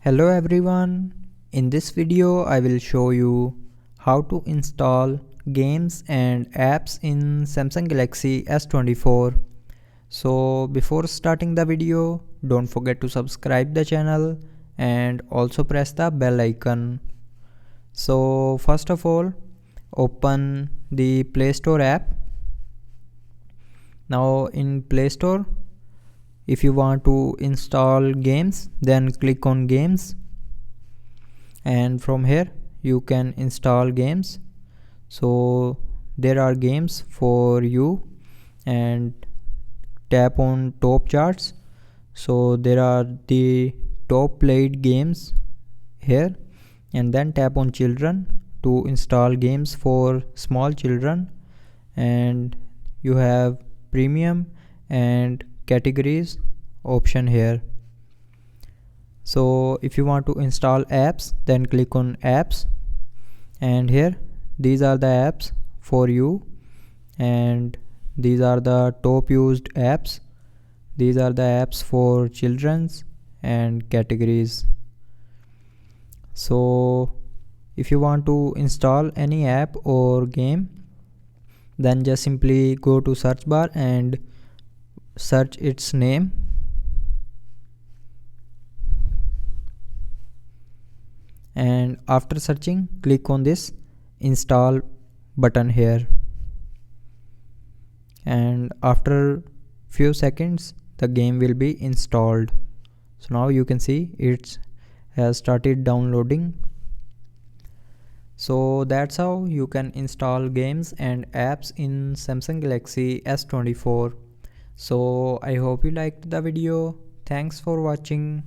Hello everyone, in this video I will show you how to install games and apps in Samsung Galaxy S24. So before starting the video, don't forget to subscribe the channel and also press the bell icon. So first of all, open the Play Store app. Now in Play Store, if you want to install games, then click on games, and from here you can install games. So there are games for you, and tap on top charts. So there are the top played games here, and then tap on children to install games for small children, and you have premium and categories option here. So if you want to install apps, then click on apps, and here these are the apps for you, and these are the top used apps. These are the apps for children's and categories. So if you want to install any app or game, then just simply go to search bar and search its name, and after searching click on this install button here, and after few seconds the game will be installed. So now you can see it has started downloading. So that's how you can install games and apps in Samsung Galaxy S24. So I hope you liked the video. Thanks for watching.